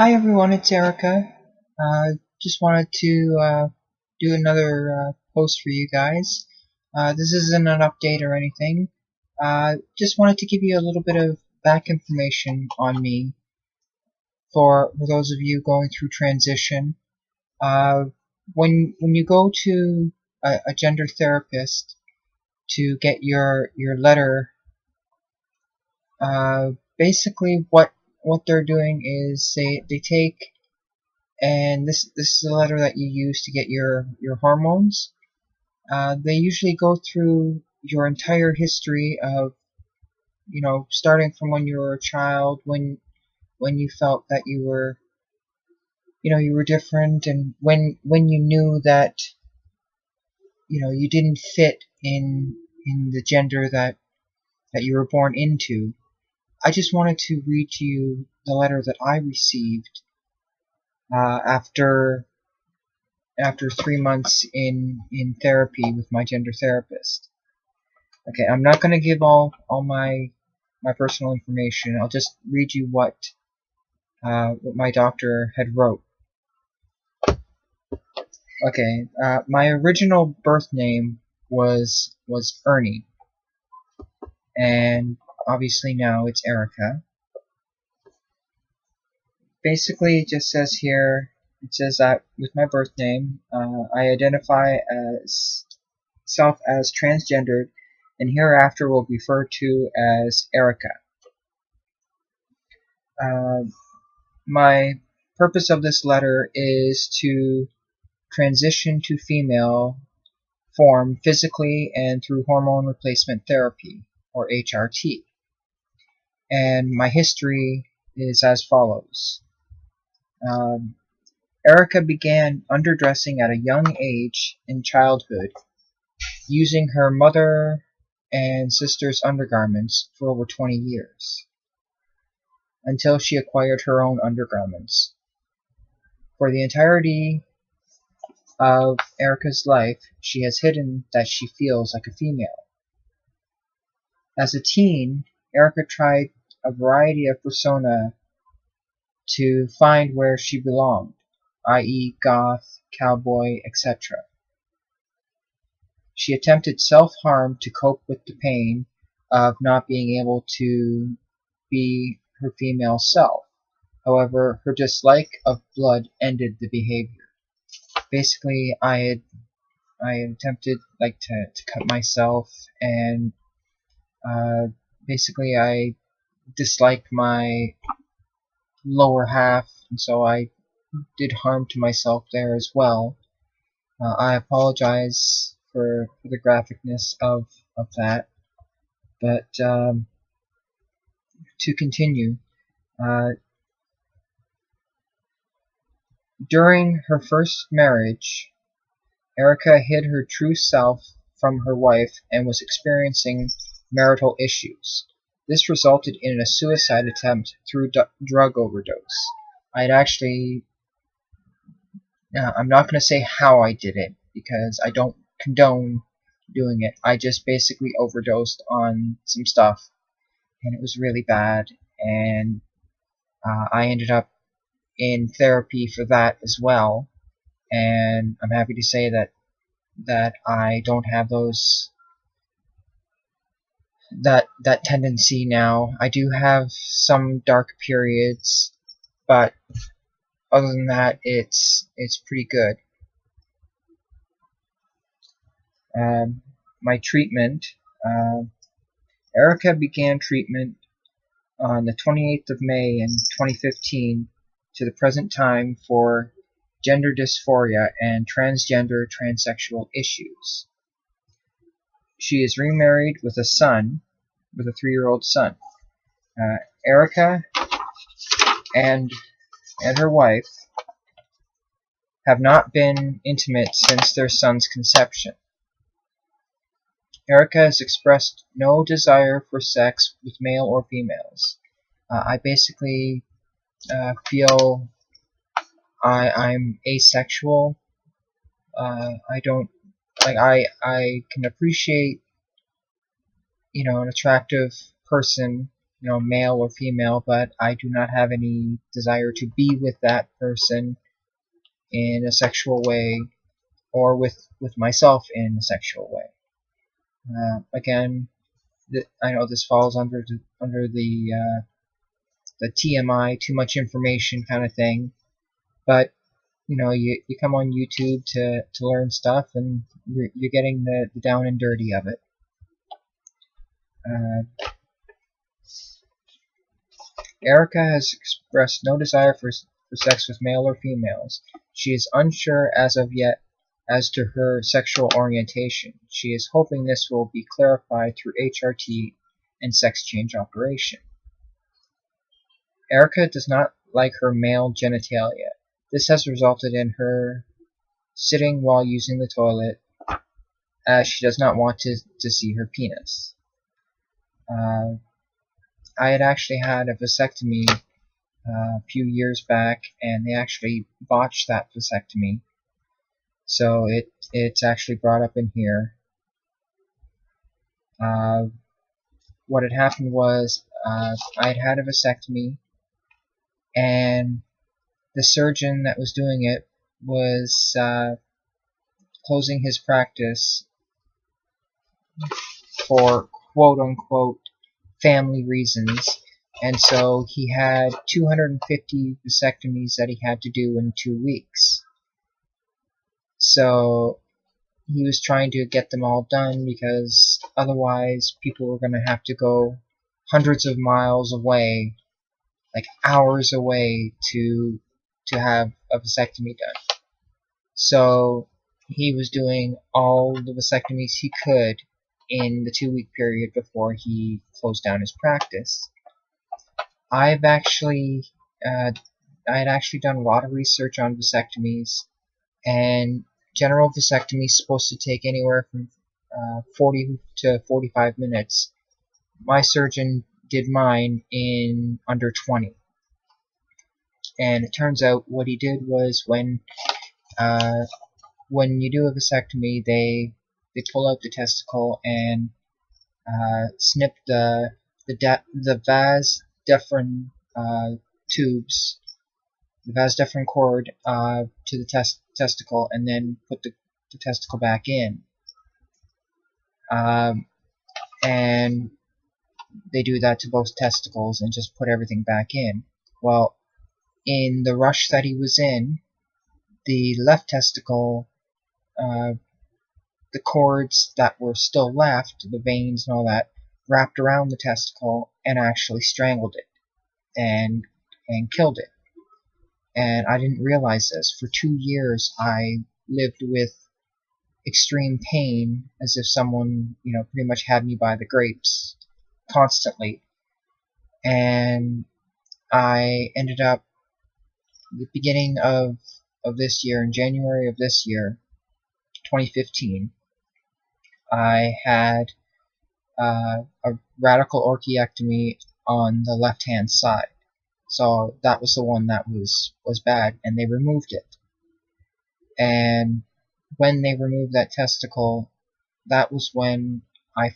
Hi everyone, it's Erica. Just wanted to do another post for you guys. This isn't an update or anything. Just wanted to give you a little bit of back information on me for those of you going through transition. Uh, when you go to a gender therapist to get your letter, uh, basically what they're doing is they take. And this is a letter that you use to get your hormones. They usually go through your entire history of, starting from when you were a child, when you felt that you were different, and when you knew that you didn't fit in the gender that you were born into. I just wanted to read to you the letter that I received after 3 months in therapy with my gender therapist. Okay, I'm not going to give all my personal information. I'll just read you what my doctor had wrote. Okay, my original birth name was Ernie, and obviously now it's Erica. Basically, it just says here, it says that with my birth name, I identify as self as transgendered, and hereafter will be referred to as Erica. Uh, my purpose of this letter is to transition to female form physically and through hormone replacement therapy, or HRT. And my history is as follows. Um, Erica began underdressing at a young age in childhood, using her mother and sister's undergarments for over 20 years, until she acquired her own undergarments. For the entirety of Erica's life, she has hidden that she feels like a female. As a teen, Erica tried a variety of persona to find where she belonged, i.e. goth, cowboy, etc. She attempted self-harm to cope with the pain of not being able to be her female self. However, her dislike of blood ended the behavior. Basically, I attempted to cut myself, and basically I disliked my lower half, and so I did harm to myself there as well. I apologize for the graphicness of that, but to continue, uh, during her first marriage, Erica hid her true self from her wife and was experiencing marital issues. This resulted in a suicide attempt through drug overdose. I had actually, I'm not going to say how I did it because I don't condone doing it. I just basically overdosed on some stuff, and it was really bad, and I ended up in therapy for that as well, and I'm happy to say that I don't have that tendency now. I do have some dark periods, but other than that, it's pretty good. My treatment. Uh, Erica began treatment on the 28th of May in 2015 to the present time for gender dysphoria and transgender transsexual issues. She is remarried with a 3-year-old son. Erica and her wife have not been intimate since their son's conception. Erica has expressed no desire for sex with male or females. I basically feel I'm asexual. I don't I can appreciate an attractive person male or female, but I do not have any desire to be with that person in a sexual way, or with myself in a sexual way. Again, I know this falls under the TMI, too much information kind of thing, but you come on YouTube to learn stuff, and you're getting the down and dirty of it. Erica has expressed no desire for sex with male or females. She is unsure as of yet as to her sexual orientation. She is hoping this will be clarified through HRT and sex change operation. Erica does not like her male genitalia. This has resulted in her sitting while using the toilet, as she does not want to see her penis. I had actually had a vasectomy a few years back, and they actually botched that vasectomy. So it's actually brought up in here. What had happened was I'd had a vasectomy, and the surgeon that was doing it was closing his practice for quote-unquote family reasons, and so he had 250 vasectomies that he had to do in 2 weeks. So he was trying to get them all done, because otherwise people were going to have to go hundreds of miles away, like hours away, to have a vasectomy done. So he was doing all the vasectomies he could in the 2-week period before he closed down his practice. I had actually done a lot of research on vasectomies, and general vasectomy is supposed to take anywhere from 40 to 45 minutes. My surgeon did mine in under 20. And it turns out what he did was, when you do a vasectomy, they pull out the testicle and snip the vas deferens tubes, the vas deferens cord to the testicle, and then put the testicle back in. And they do that to both testicles and just put everything back in. Well, in the rush that he was in, the left testicle, the cords that were still left, the veins and all that, wrapped around the testicle and actually strangled it and killed it. And I didn't realize this. For 2 years I lived with extreme pain, as if someone, pretty much had me by the grapes constantly. And I ended up, the beginning of this year, in January of this year, 2015, I had a radical orchiectomy on the left-hand side. So that was the one that was bad, and they removed it. And when they removed that testicle, that was when I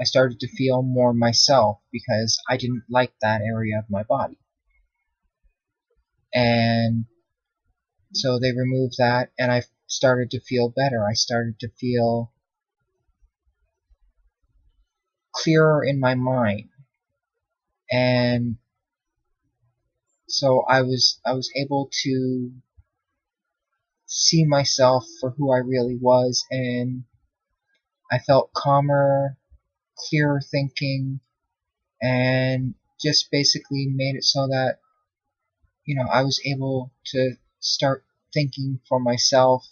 started to feel more myself, because I didn't like that area of my body. And so they removed that, and I started to feel better. I started to feel clearer in my mind. And so I was able to see myself for who I really was, and I felt calmer, clearer thinking, and just basically made it so that I was able to start thinking for myself,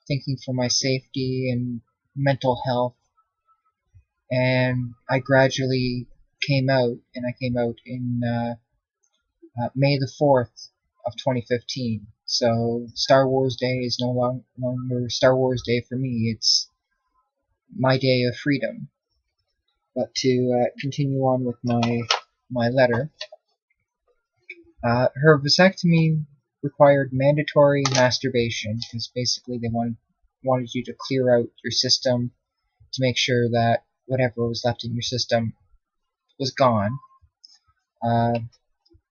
thinking for my safety and mental health. And I gradually came out, and I came out in May the 4th of 2015. So Star Wars Day is no longer Star Wars Day for me. It's my day of freedom. But to continue on with my letter, her vasectomy required mandatory masturbation, because basically they wanted you to clear out your system to make sure that whatever was left in your system was gone.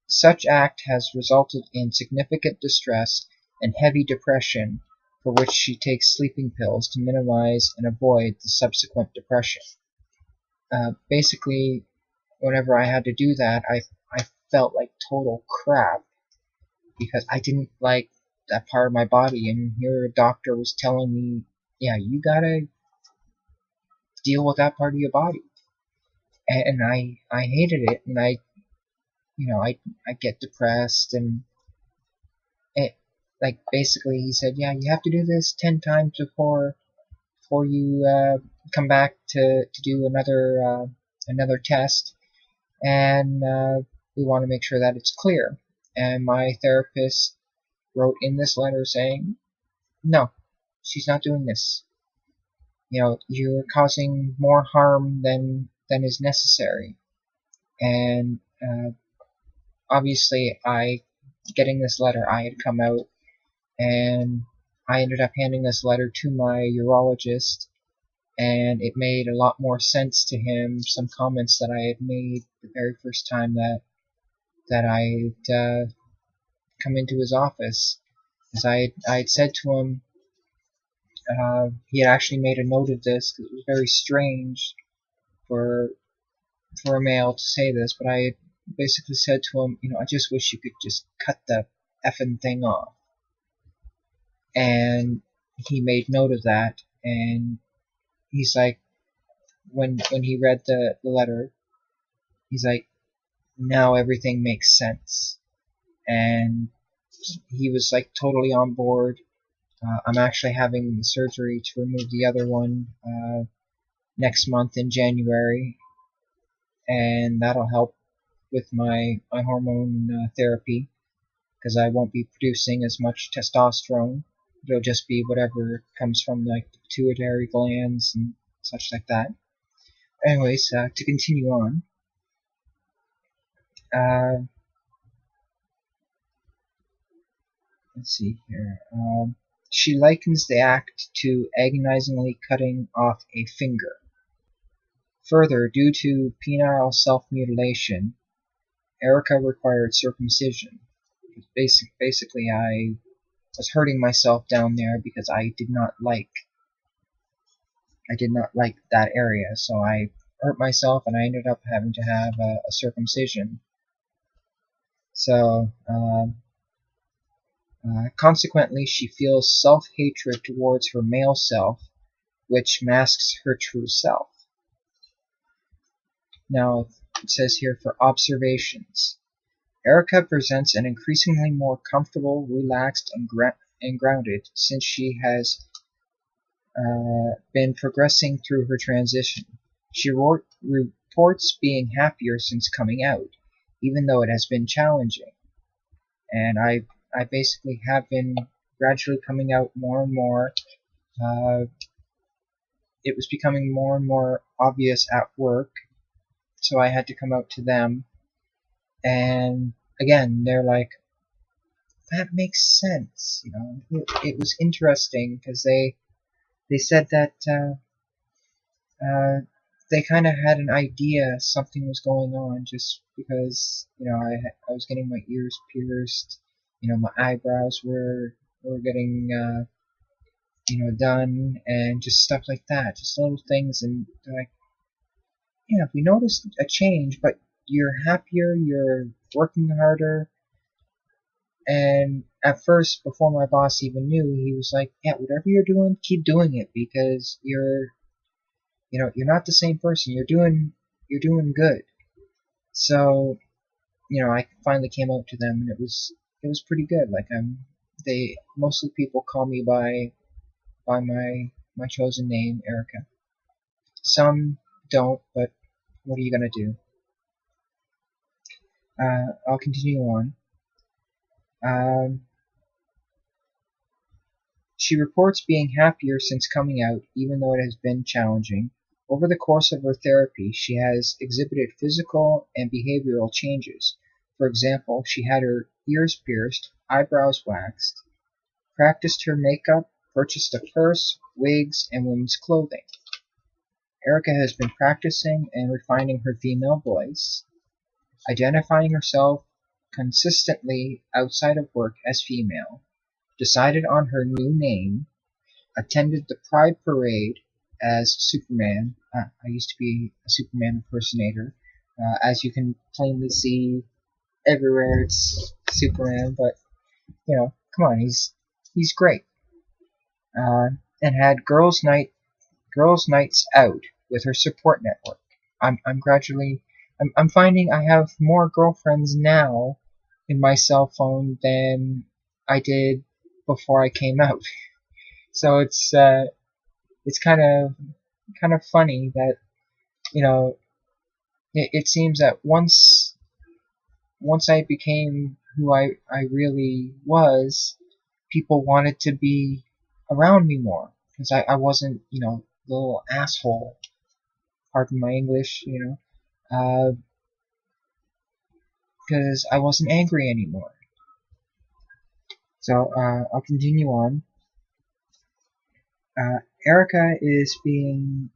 Such act has resulted in significant distress and heavy depression, for which she takes sleeping pills to minimize and avoid the subsequent depression. Basically, whenever I had to do that, I felt like total crap because I didn't like that part of my body, and here a doctor was telling me, yeah, you gotta deal with that part of your body. And I hated it, and I get depressed, and it, like, basically he said, yeah, you have to do this 10 times before you come back to do another test, and we want to make sure that it's clear. And my therapist wrote in this letter saying, no, she's not doing this. You're causing more harm than is necessary. And obviously, getting this letter, I had come out, and I ended up handing this letter to my urologist, and it made a lot more sense to him, some comments that I had made the very first time that I'd come into his office. As I had said to him, he had actually made a note of this, because it was very strange for a male to say this, but I basically said to him, I just wish you could just cut the effing thing off. And he made note of that, and he's like, when he read the letter, he's like, now everything makes sense. And he was like totally on board. I'm actually having the surgery to remove the other one next month in January, and that'll help with my hormone therapy, because I won't be producing as much testosterone. It'll just be whatever comes from like the pituitary glands and such like that. Anyways, to continue on, let's see here. She likens the act to agonizingly cutting off a finger. Further, due to penile self-mutilation, Erica required circumcision. Basically, I was hurting myself down there because I did not like that area, so I hurt myself, and I ended up having to have a circumcision. So, consequently, she feels self-hatred towards her male self, which masks her true self. Now, it says here for observations. Erica presents an increasingly more comfortable, relaxed, and grounded since she has been progressing through her transition. She reports being happier since coming out, even though it has been challenging. And I basically have been gradually coming out more and more. It was becoming more and more obvious at work, so I had to come out to them. And again, they're like, that makes sense. It was interesting because they said that they kind of had an idea something was going on, just because I was getting my ears pierced, my eyebrows were getting done, and just stuff like that, just little things. And they're like, yeah, we noticed a change, but you're happier, you're working harder. And at first, before my boss even knew, he was like, yeah, whatever you're doing, keep doing it, because you're not the same person. You're doing good. So, I finally came out to them, and it was pretty good. Like, mostly people call me by my chosen name, Erica. Some don't, but what are you gonna do? I'll continue on. She reports being happier since coming out, even though it has been challenging. Over the course of her therapy, she has exhibited physical and behavioral changes. For example, she had her ears pierced, eyebrows waxed, practiced her makeup, purchased a purse, wigs, and women's clothing. Erica has been practicing and refining her female voice, identifying herself consistently outside of work as female, decided on her new name, attended the Pride Parade as Superman. I used to be a Superman impersonator. As you can plainly see everywhere, it's Superman, but come on, he's great. And had girls' nights out with her support network. I'm finding I have more girlfriends now in my cell phone than I did before I came out. So it's kind of funny that it seems that once I became who I really was, people wanted to be around me more because I wasn't the little asshole, pardon my English, because I wasn't angry anymore. So I'll continue on. Erica is being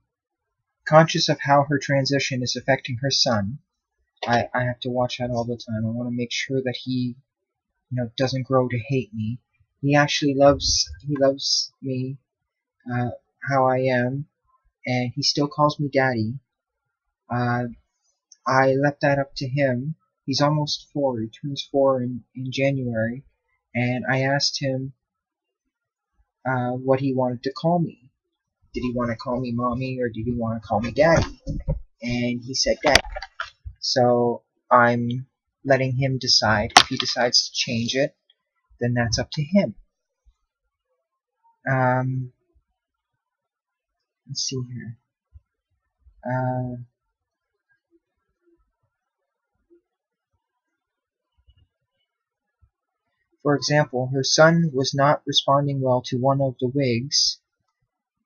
conscious of how her transition is affecting her son. I have to watch that all the time. I want to make sure that he doesn't grow to hate me. He actually loves me how I am, and he still calls me daddy. I left that up to him. He's almost 4. He turns 4 in January, and I asked him what he wanted to call me. Did he want to call me mommy or did he want to call me daddy? And he said daddy. So I'm letting him decide. If he decides to change it, then that's up to him. Let's see here. For example, her son was not responding well to one of the wigs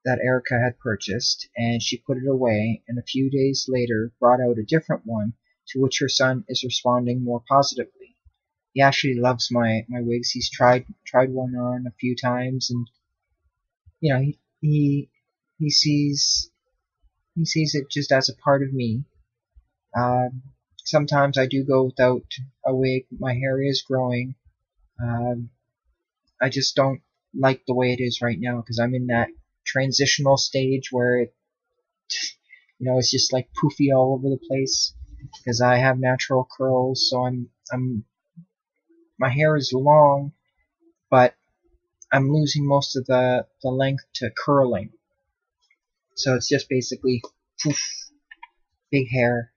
that Erica had purchased, and she put it away, and a few days later brought out a different one to which her son is responding more positively. He actually loves my wigs. He's tried one on a few times, and he sees it just as a part of me. Sometimes I do go without a wig. My hair is growing. I just don't like the way it is right now because I'm in that transitional stage where it's just like poofy all over the place because I have natural curls, so my hair is long, but I'm losing most of the length to curling. So it's just basically poof, big hair.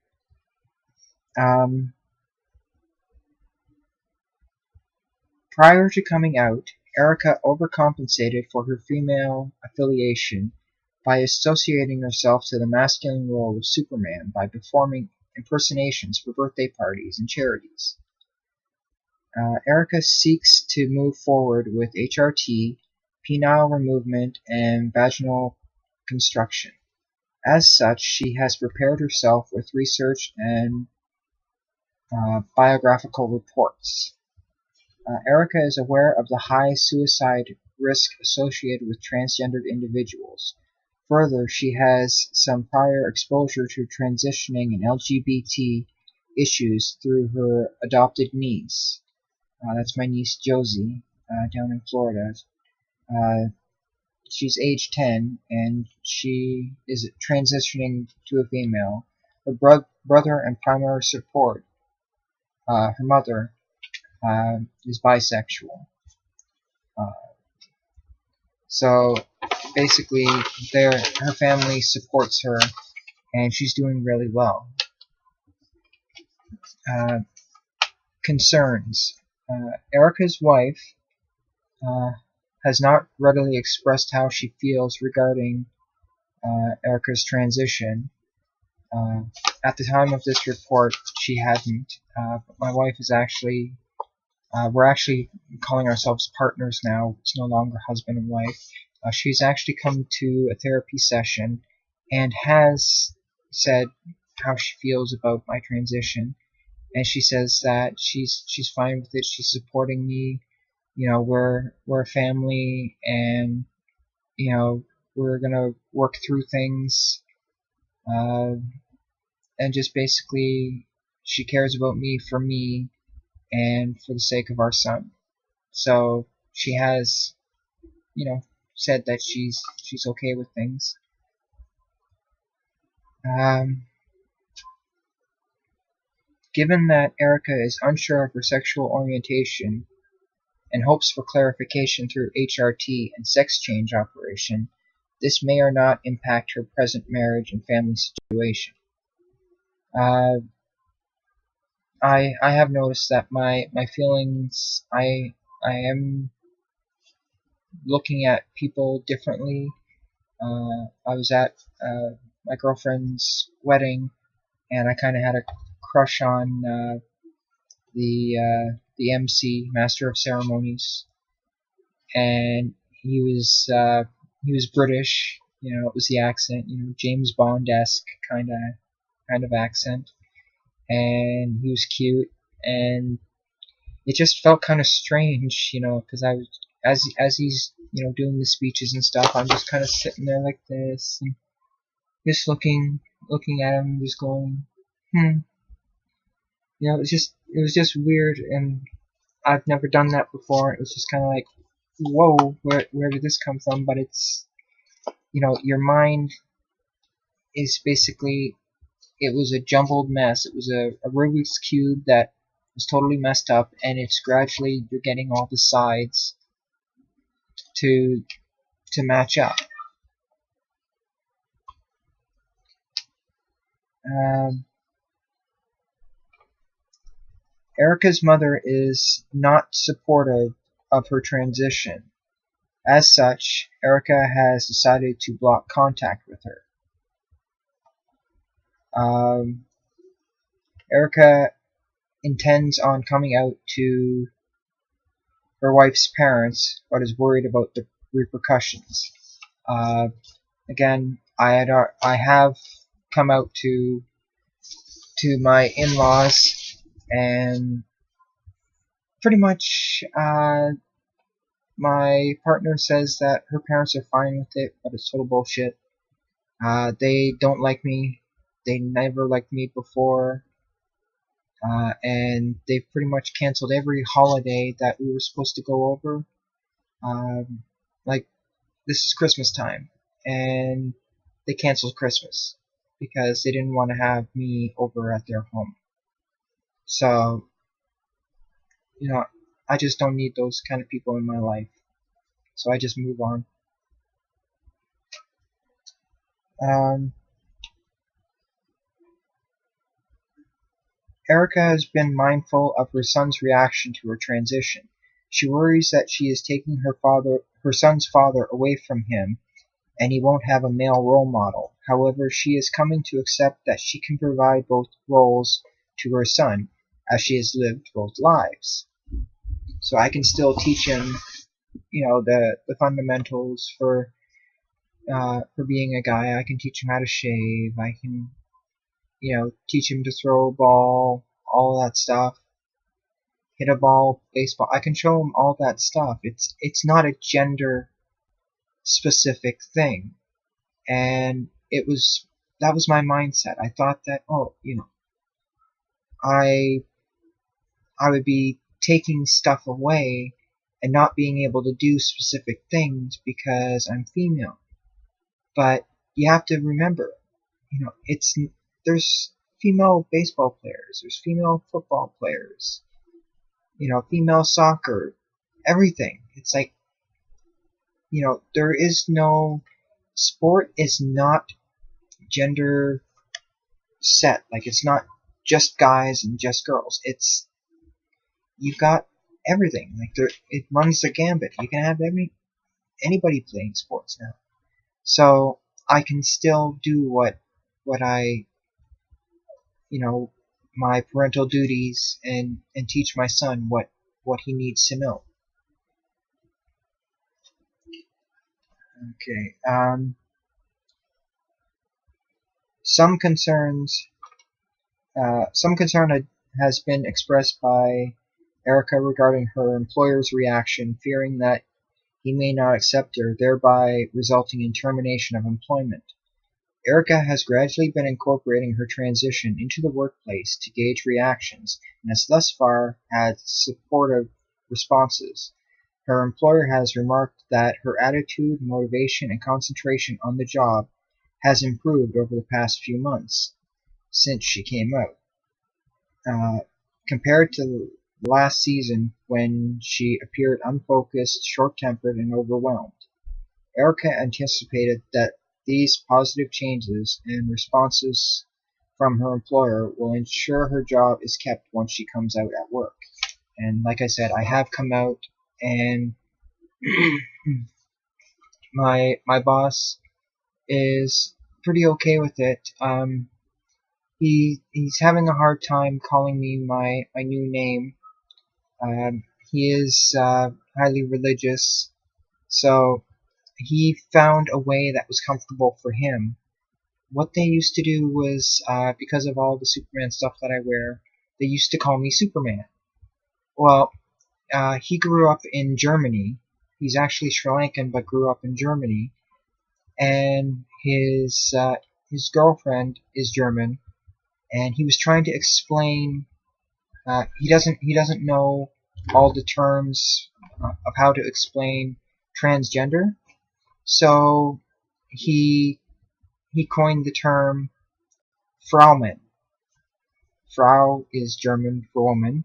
Prior to coming out, Erica overcompensated for her female affiliation by associating herself to the masculine role of Superman by performing impersonations for birthday parties and charities. Erica seeks to move forward with HRT, penile removal, and vaginal construction. As such, she has prepared herself with research and biographical reports. Erica is aware of the high suicide risk associated with transgendered individuals. Further, she has some prior exposure to transitioning and LGBT issues through her adopted niece. That's my niece Josie, down in Florida. She's age 10, and she is transitioning to a female. Her brother and primary support, her mother, is bisexual. So basically, her family supports her, and she's doing really well. Concerns. Erica's wife has not readily expressed how she feels regarding Erica's transition. At the time of this report, she hadn't. But my wife is actually, we're actually calling ourselves partners now. It's no longer husband and wife. She's actually come to a therapy session and has said how she feels about my transition. And she says that she's fine with it. She's supporting me. We're a family, and we're gonna work through things. uh, and just basically she cares about me and for the sake of our son. So she has, said that she's okay with things. Um, Given that Erica is unsure of her sexual orientation and hopes for clarification through HRT and sex change operation, this may or not impact her present marriage and family situation. Uh, I have noticed that my feelings, I am looking at people differently. I was at my girlfriend's wedding, and I kind of had a crush on the MC, Master of Ceremonies, and he was British. It was the accent, James Bond-esque kind of accent, and he was cute, and it just felt kind of strange, because I was as he's doing the speeches and stuff, I'm just kind of sitting there like this, and just looking at him, just going, hmm. It was just weird, and I've never done that before. It was just kind of like, whoa, where did this come from? But it's, your mind is basically, it was a jumbled mess. It was a Rubik's Cube that was totally messed up, and it's gradually, you're getting all the sides to match up. Um, Erica's mother is not supportive of her transition. As such, Erica has decided to block contact with her. Erica intends on coming out to her wife's parents, but is worried about the repercussions. Again, I have come out to my in-laws, and pretty much my partner says that her parents are fine with it, but it's total bullshit. They don't like me. They never liked me before. And they've pretty much canceled every holiday that we were supposed to go over. Like, this is Christmas time, and they canceled Christmas because they didn't want to have me over at their home. So, I just don't need those kind of people in my life. So I just move on. Erica has been mindful of her son's reaction to her transition. She worries that she is taking her son's father away from him, and he won't have a male role model. However, she is coming to accept that she can provide both roles to her son, as she has lived both lives. So I can still teach him, the fundamentals for being a guy. I can teach him how to shave. I can, teach him to throw a ball, all that stuff. Hit a ball, baseball. I can show him all that stuff. It's not a gender specific thing, and that was my mindset. I thought that, I would be taking stuff away and not being able to do specific things because I'm female. But you have to remember, there's female baseball players, there's female football players, female soccer, everything. It's like, there is no, sport is not gender set. Like, it's not just guys and just girls. You've got everything. Like, it runs the gambit. You can have anybody playing sports now. So I can still do what I, my parental duties, and teach my son what he needs to know. Okay. Some concern has been expressed by Erica regarding her employer's reaction, fearing that he may not accept her, thereby resulting in termination of employment. Erica has gradually been incorporating her transition into the workplace to gauge reactions and has thus far had supportive responses. Her employer has remarked that her attitude, motivation, and concentration on the job has improved over the past few months since she came out, uh, compared to last season when she appeared unfocused, short-tempered, and overwhelmed. Erica anticipated that these positive changes and responses from her employer will ensure her job is kept once she comes out at work. And like I said, I have come out, and my boss is pretty okay with it. He's having a hard time calling me my new name. He is highly religious, so he found a way that was comfortable for him. What they used to do was, because of all the Superman stuff that I wear, they used to call me Superman. Well, he grew up in Germany. He's actually Sri Lankan, but grew up in Germany. And his girlfriend is German, and he was trying to explain. He doesn't know all the terms of how to explain transgender, so he he coined the term Fraumann. Frau is German for woman,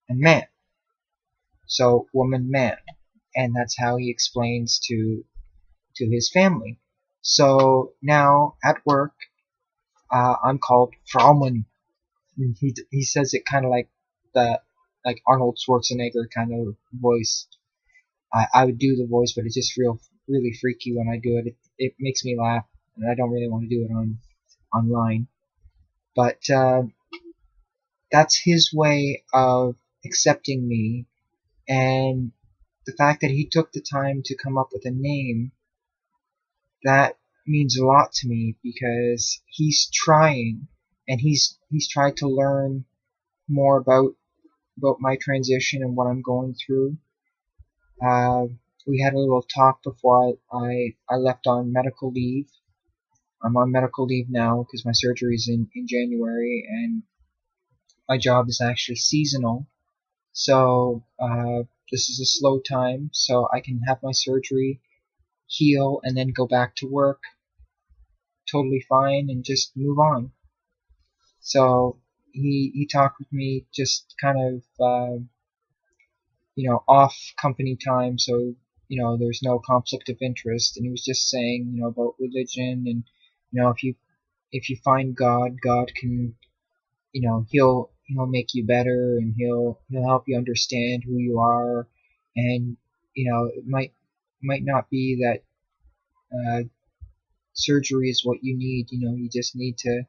and man, so woman man, and that's how he explains to his family. So now at work, I'm called Fraumann. He says it kind of the like Arnold Schwarzenegger kind of voice. I would do the voice, but it's just really freaky when I do it. It makes me laugh, and I don't really want to do it online. But that's his way of accepting me, and the fact that he took the time to come up with a name, that means a lot to me, because he's trying, and he's tried to learn more about my transition and what I'm going through. Uh, we had a little talk before I left on medical leave. I'm on medical leave now because my surgery is in January, and my job is actually seasonal. So this is a slow time, so I can have my surgery, heal, and then go back to work totally fine and just move on. So he talked with me just kind of off company time, so there's no conflict of interest, and he was just saying about religion, and if you find God, God can he'll make you better, and he'll help you understand who you are, and it might not be that surgery is what you need. You just need to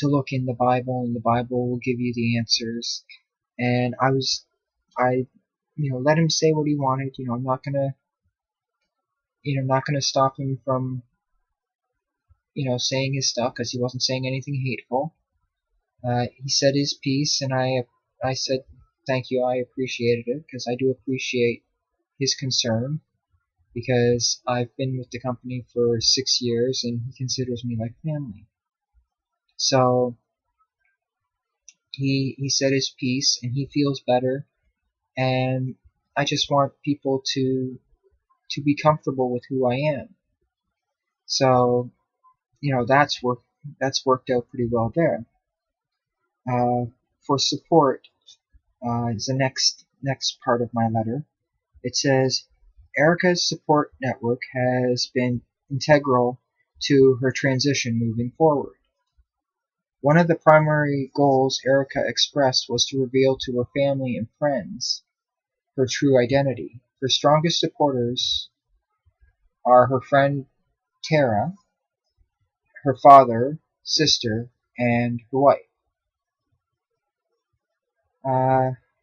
look in the Bible, and the Bible will give you the answers. And I let him say what he wanted. I'm not gonna stop him from saying his stuff, because he wasn't saying anything hateful. He said his piece, and I said thank you. I appreciated it, because I do appreciate his concern, because I've been with the company for 6 years, and he considers me like family. So he said his piece, and he feels better, and I just want people to be comfortable with who I am. So that's worked out pretty well there. For support is the next part of my letter. It says Erica's support network has been integral to her transition moving forward. One of the primary goals Erica expressed was to reveal to her family and friends her true identity. Her strongest supporters are her friend Tara, her father, sister, and her wife.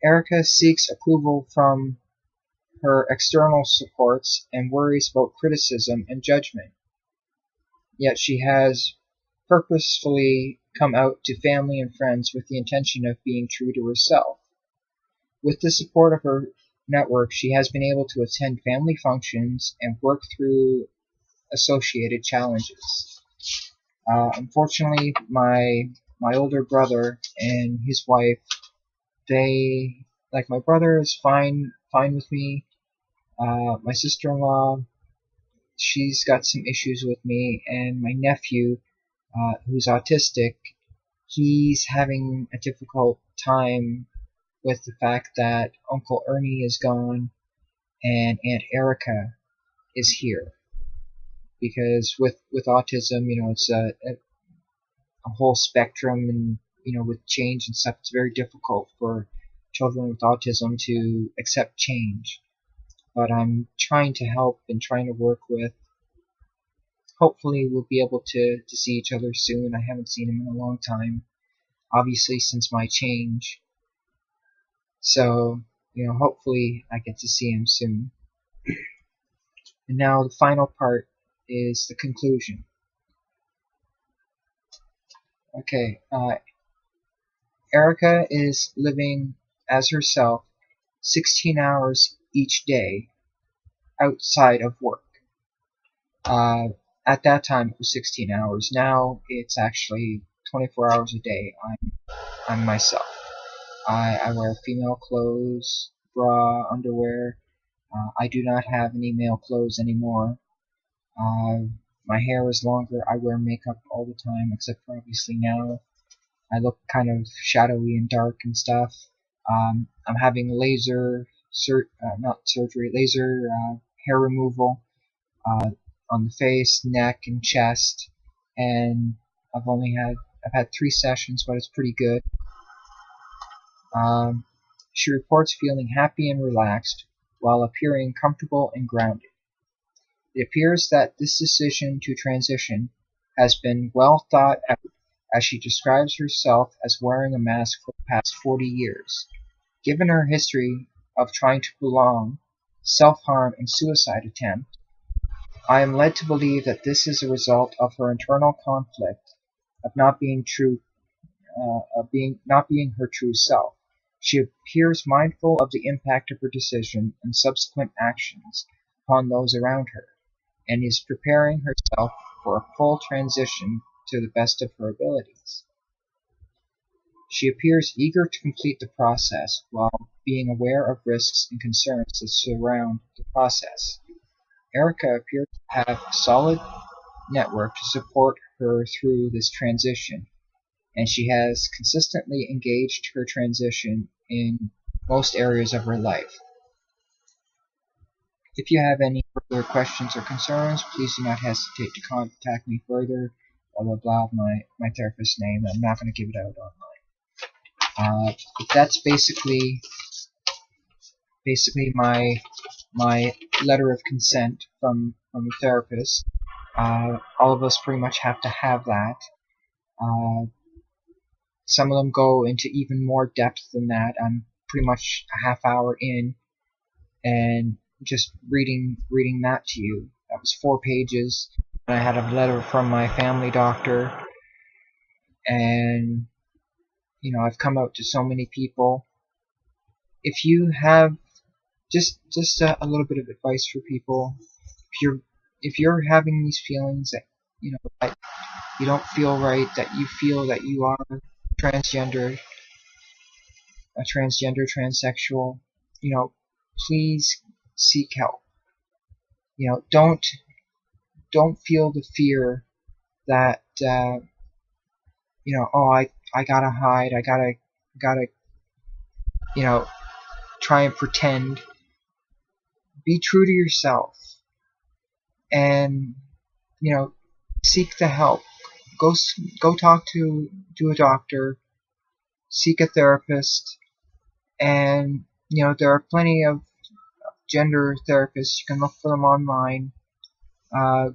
Erica seeks approval from her external supports and worries about criticism and judgment. Yet she has purposefully come out to family and friends with the intention of being true to herself. With the support of her network, she has been able to attend family functions and work through associated challenges. Unfortunately, my older brother and his wife, they, like, my brother is fine with me. My sister-in-law, she's got some issues with me, and my nephew, who's autistic, he's having a difficult time with the fact that Uncle Ernie is gone and Aunt Erica is here. Because with autism, it's a whole spectrum, and with change and stuff, it's very difficult for children with autism to accept change. But I'm trying to help and trying to work with. Hopefully we'll be able to see each other soon. I haven't seen him in a long time, obviously since my change. So, hopefully I get to see him soon. And now the final part is the conclusion. Okay, Erica is living as herself 16 hours each day outside of work. At that time it was 16 hours. Now it's actually 24 hours a day. I'm myself. I wear female clothes, bra, underwear. I do not have any male clothes anymore. My hair is longer. I wear makeup all the time, except for obviously now. I look kind of shadowy and dark and stuff. I'm having laser hair removal on the face, neck, and chest, and I've had 3 sessions, but it's pretty good. She reports feeling happy and relaxed while appearing comfortable and grounded. It appears that this decision to transition has been well thought out, as she describes herself as wearing a mask for the past 40 years. Given her history of trying to belong, self-harm, and suicide attempt, I am led to believe that this is a result of her internal conflict of not being her true self. She appears mindful of the impact of her decision and subsequent actions upon those around her, and is preparing herself for a full transition to the best of her abilities. She appears eager to complete the process while being aware of risks and concerns that surround the process. Erica appears to have a solid network to support her through this transition, and she has consistently engaged her transition in most areas of her life. If you have any further questions or concerns, please do not hesitate to contact me further. Blah blah blah, my therapist's name. I'm not going to give it out online. But that's basically my letter of consent from the therapist. All of us pretty much have to have that. Some of them go into even more depth than that. I'm pretty much a half hour in, and just reading that to you. That was 4 pages. I had a letter from my family doctor, and I've come out to so many people. If you have just a little bit of advice for people, if you're having these feelings that that you don't feel right, that you feel that you are transgender, transsexual, please seek help. Don't feel the fear that oh, I gotta hide, I gotta try and pretend. Be true to yourself, and seek the help. Go talk to a doctor, seek a therapist, and there are plenty of gender therapists. You can look for them online.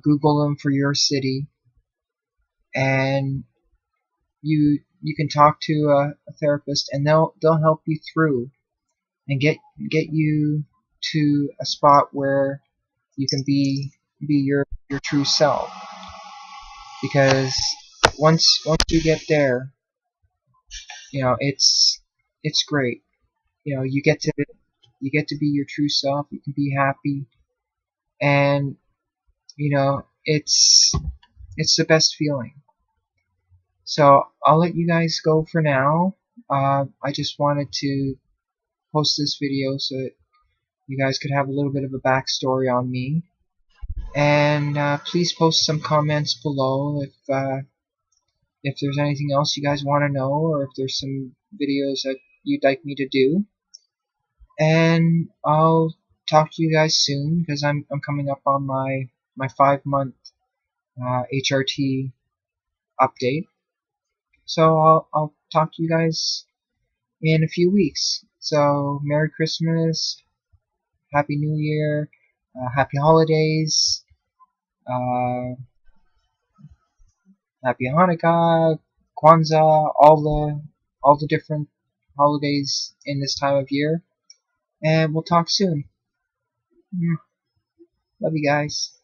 Google them for your city, and you can talk to a therapist, and they'll help you through and get you to a spot where you can be your true self. Because once you get there, it's great. You get to be your true self. You can be happy, and it's the best feeling. So I'll let you guys go for now. I just wanted to post this video so that you guys could have a little bit of a backstory on me. And please post some comments below if there's anything else you guys want to know, or if there's some videos that you'd like me to do. And I'll talk to you guys soon, because I'm coming up on my 5-month HRT update. So I'll talk to you guys in a few weeks. So Merry Christmas, Happy New Year, Happy Holidays, uh, Happy Hanukkah, Kwanzaa, all the different holidays in this time of year. And we'll talk soon. Love you guys.